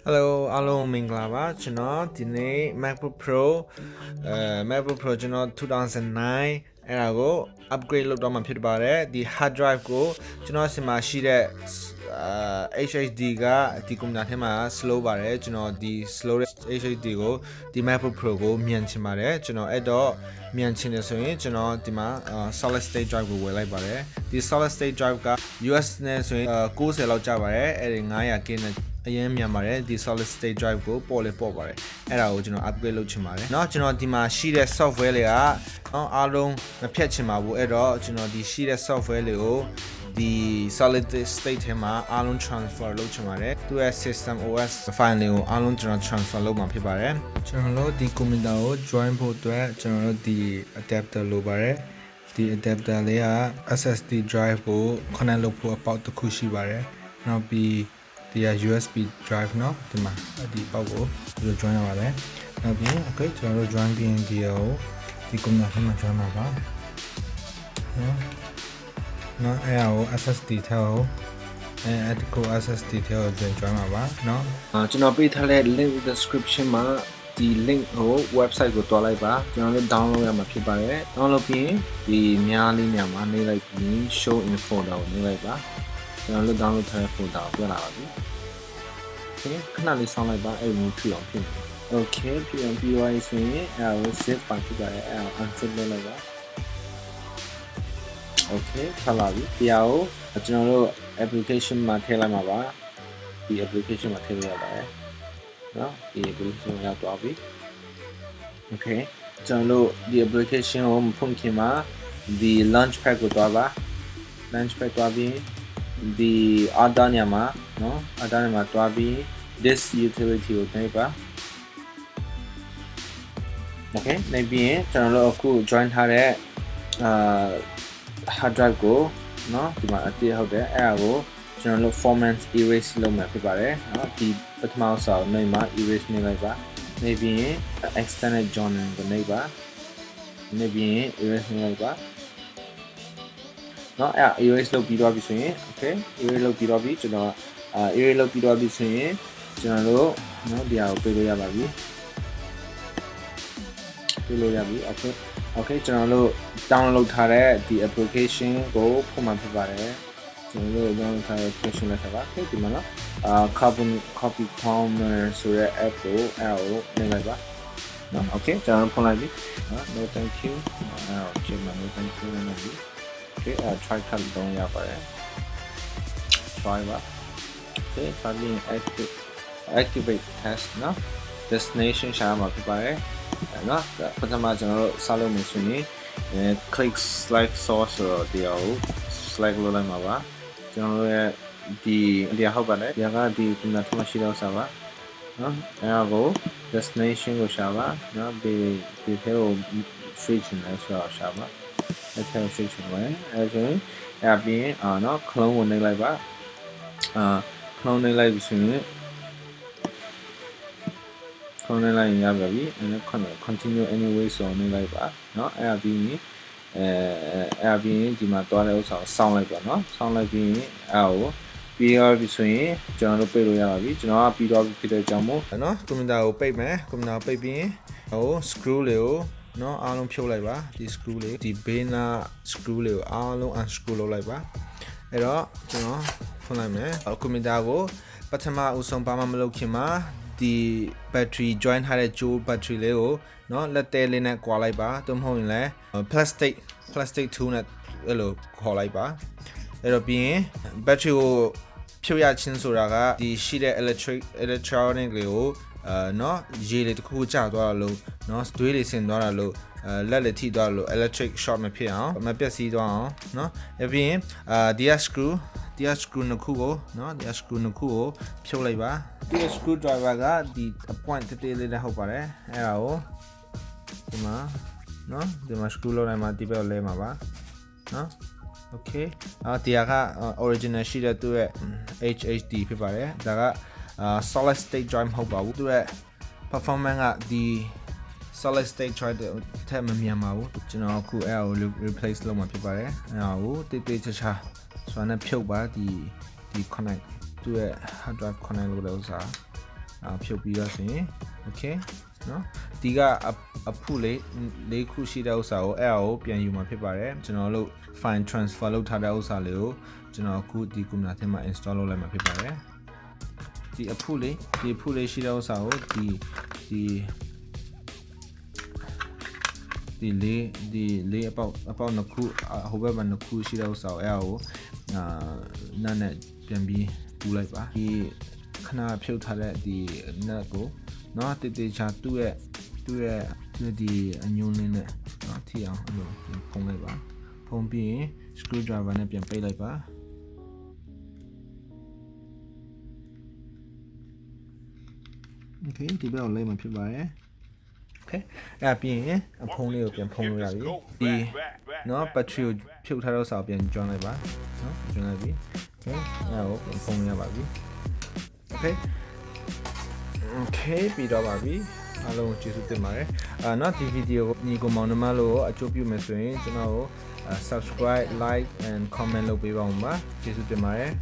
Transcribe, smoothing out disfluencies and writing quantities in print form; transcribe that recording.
Hello, အားလုံးမင်္ဂလာပါကျွန်တော်ဒီနေ့ MacBook Pro ကျွန်တော်2009အဲ့ဒါကို upgrade လုပ်တော့မှဖြစ်ပါတယ်ဒီ hard drive ကိုကျွန်တော်ဆီမှာရှိတဲ့HDD ကဒီကွန်ပျူတာထဲမှာ slow ပါတယ်ကျွန်တော်ဒီ slow HDD ကိုဒီ MacBook Pro ကိုမြန်ချင်ပါတယ်ကျွန်တော်အဲ့တော့မြန်ချင်တယ်ဆိုရင်ကျွန်တော်ဒီမှာ solid state drive ကိုဝယ်လိုက်ပါတယ်ဒီ solid state drive က US နဲ့ဆိုရင်90လောက်ကျပါတယ်အဲ့ဒီ900 GB နဲ့အရင်မြန်ပါတယ်ဒီ solid state drive ကိုပေါ်ပါတယ်အဲ့ဒါကိုကျွန်တော် upgrade လုပ်ချင်ပါတယ်เนาะကျွန်တော်ဒီမှာရှိတဲ့ software တွေကအားလုံးမဖြတ်ချင်ပါဘူးအဲ့တော့ကျွန်တော်ဒီရှိတဲ့ software တွေကိုဒီ solid state ထဲမှာအားလုံး transfer လုပ်ချင်ပါတယ်သူရဲ့ system OS file တွေကိုအားလုံးကျွန်တော် transfer လုပ်မှာဖြစ်ပါတယ်ကျွန်တော်တို့ဒီ computer ကို join ဖို့အတွက်ကျွန်တော်တို့ဒီ adapter လိုပါတယ်ဒီ adapter လေးက SSD drive ကို connect လုပ်ဖို့အပေါက်တစ်ခုရှိပါတယ်နောက်ပြီးဒီက USB drive เนาะဒီမှာဒီပေါက်ကိုဒီလို join ရပါတယ်နောက်ပြီး okay ကျွန်တော်တို့ join ပြီးရင်ဒီကွန်ပျူတာထဲမှာ join မှာပါနော်အဲ့ဒါကို SSD ထဲကိုအဲ့ဒီကို SSD ထဲကို join မှာပါเนาะကျွန်တော်ပေးထားတဲ့ link description မှာဒီ link ကို website ကိုတွားလိုက်ပါကျွန်တော်တို့ download ရမှာဖြစ်ပါတယ် download ပြီးဒီများလေးညမှာနေလိုက်ပြီး show in folder ကိုနေလိုက်ပါကျွန်တော်တို့ download ထားတဲ့ folder ကိုပြလာပါပြီโอเคခဏလေးဆောင်းလိုက်ပါအဲ့လိုဖြစ်အောင်ဖြစ်နေโอเคပြီးရင်ပြီးသွားပြီဆိုရင်အဲ့ဒါကို zip ပါဖြစ်ပါတယ်အဲ့ဒါ unzip လုပ်လိုက်ပါโอเคဆက်လာပြီတရားကိုကျွန်တော်တို့ application မှာထည့်လိုက်မှာပါဒီ application မှာထည့်ရပါတယ်เนาะဒီ application ရောက်သွားပြီโอเคကျွန်တော်တို့ဒီ application ကိုမဖွင့်ခင်မှာဒီ launchpad ကိုတွားပါ launchpad တွားပြီးဒီ other ညမှာเนาะ other ညမှာတွားပြီး this utility ကိုနှိပ်ပါ okay နှိပ်ပြီးရင်ကျွန်တော်တို့အခု join ထားတဲ့hard drive ကိုเนาะဒီမှာအတိဟုတ်တယ်အဲ့ဒါကိုကျွန်တော်တို့ format erase လုပ်မှာဖြစ်ပါတယ်เนาะဒီပထမဆုံးနှိပ်မှာ erase နှိပ်လိုက်ပါနှိပ်ပြီးရင် extended joining ကိုနှိပ်ပါနှိပ်ပြီးရင် erase နှိပ်လိုက်ပါเนาะအဲ့ erase လုပ်ပြီးတော့ပြီဆိုရင် okay erase လုပ်ပြီးတော့ပြီကျွန်တော်erase လုပ်ပြီးတော့ပြီဆိုရင်ကျွန်တော်တို့เนาะဒီဟာကိုပေးလို့ရပါပြီပေးလို့ရပြီ okay ကျွန်တော်တို့ download ထားတဲ့ဒီ application ကိုဖွင့်မှာဖြစ်ပါတယ်ကျွန်တော်တို့ download ထားတဲ့ application နဲ့ဆက်ပါဒီမှာနော်carbon copy counter ဆိုတဲ့ app ကိုအဲ့ဒါကိုနှိပ်လိုက်ပါနော် okay ကျွန်တော်ဖွင့်လိုက်ပြီနော် no thank you အဲ့ဒါချိန်မှာ no thank you နဲ့ပြီ okay try ခတ်တော့ရပါတယ် try ပါ okay funding activate test နော် destination ရှာမှာဖြစ်ပါတယ်နော်ပထမကျွန်တော်တို့စလုပ်မယ်ဆိုရင်click select source ဆိုတော့ဒီအောင် select လုပ်လိုက်မှာပါကျွန်တော်တို့ရဲ့ဒီဟုတ်ပါတယ်ဒီကဒီကွန်ပျူတာထဲမှာရှိတော့စားပါနော်အဲဒါကို destination ကိုရှာပါနော်ဒီထဲကို switch နေဆိုတော့ရှာပါအဲ့ထဲ switch ဝင်အဲဆိုရင်အဲ့ပြီးနော် clone ကိုနှိပ်လိုက်ပါclone နှိပ်လိုက်ပြီးဆိုရင်ခေါင်းလိုက်ရပါပြီအဲ့ဒါ continue anyway ဆိုနေလိုက်ပါเนาะအဲ့ဒါပြီးရင်အဲ့ပြီးရင်ဒီမှာတွားတဲ့ဥစ္စာကိုစောင်းလိုက်ပါเนาะစောင်းလိုက်ပြီးရင်အဲ့ကိုပြီးရပြီဆိုရင်ကျွန်တော်တို့ပိတ်လို့ရပါပြီကျွန်တော်ကပြီးတော့ဖြစ်တဲ့ကြောင့်မို့เนาะကွန်ပျူတာကိုပိတ်မယ်ကွန်ပျူတာပိတ်ပြီးရင်ဟို screw လေးကိုเนาะအားလုံးဖြုတ်လိုက်ပါဒီ screw လေးဒီဘေးနာ screw လေးကိုအားလုံး unscrew လုပ်လိုက်ပါအဲ့တော့ကျွန်တော်ဖွင့်လိုက်မယ်ကွန်ပျူတာကိုပထမအဆုံးဘာမှမလုပ်ခင်မှာဒီ battery join ထားတဲ့ jewel battery လေးကိုเนาะလက်သေးလေးနဲ့ကွာလိုက်ပါသို့မဟုတ်ရင်လည်း plastic tool နဲ့အဲ့လိုခေါ်လိုက်ပါအဲ့တော့ပြီးရင် battery ကိုဖြုတ်ရချင်းဆိုတာကဒီရှိတဲ့ electronic တွေကိုเนาะရေလေးတစ်ခုကျသွားတာလို့เนาะသွေးလေးဆင်သွားတာလို့လက်လက်ထိသွားလို့ electric short မဖြစ်အောင်မပျက်စီးသွားအောင်เนาะအပြင်ဒီ screw နှစ်ခုကိုเนาะဒီ screw နှစ်ခုကိုဖြုတ်လိုက်ပါဒီ screw driver ကဒီ point တစ်သေးလေးနဲ့ဟုတ်ပါတယ်အဲ့ဒါကိုဒီမှာเนาะဒီမှာ screw လောက်လိုက်မှာဒီဘက်လဲမှာပါเนาะ okay ဒီက original ရှိတဲ့သူ့ရဲ့ HDD ဖြစ်ပါတယ်ဒါကsolid state drive မဟုတ်ပါဘူးသူရဲ့ performance ကဒီ solid state drive ထက်မမြန်ပါဘူးကျွန်တော်အခုအဲ့ဒါကို replace လုပ်မှာဖြစ်ပါတယ်အဲ့ဒါကိုတိတိကျကျဆိုတော့ဖြုတ်ပါဒီ connect သူ့ရဲ့ hard drive connect လုပ်တဲ့ဥစ္စာ ဖြုတ်ပြီးတော့ဆိုရင် okay နော်ဒီကအဖုလေးခုရှိတဲ့ဥစ္စာကိုအဲ့ဒါကိုပြန်ယူမှာဖြစ်ပါတယ်ကျွန်တော်တို့ file transfer လုပ်ထားတဲ့ဥစ္စာလေးကိုကျွန်တော်အခုဒီ computer ထဲမှာ install လုပ်လိုက်မှာဖြစ်ပါတယ်ဒီအဖုလေးရှိတဲ့ဥစ္စာကိုဒီလေးအပေါက်နှစ်ခုဟိုဘက်မှာနှစ်ခုရှိတဲ့ဥစ္စာကိုအဲ့ဒါကိုနတ်နဲ့ပြန်ပြီးပူလိုက်ပါဒီခဏဖြုတ်ထားတဲ့ဒီနတ်ကိုနော်တေချာသူ့ရဲ့ဒီအညွန်းလေးနဲ့နော်ထိအောင်အဲ့လိုဖုံးလိုက်ပါဖုံးပြီးရင် screw driver နဲ့ပြန်ပိတ်လိုက်ပါOkay ဒီဘက်ကိုလိုက်မှာဖြစ်ပါတယ် Okay အဲ့ပြီးရင်အဖုံးလေးကိုပြန်ဖုံးလို့ရပြီဒီနော် battery ကိုဖြုတ်ထားတဲ့ဥစ္စာကိုပြန် join လိုက်ပါနော် join လိုက်ပြီ Okay အဲ့ဒါကိုပြန်ဖုံးရပါပြီ Okay ပြီးတော့ပါပြီအားလုံးကျေးဇူးတင်ပါတယ်နော်ဒီဗီဒီယိုကိုညီကိုမောင်နှမလို့အကျိုးပြုမယ်ဆိုရင်ကျွန်တော်ကို subscribe like and comment လုပ်ပေးပါဦးပါကျေးဇူးတင်ပါတယ်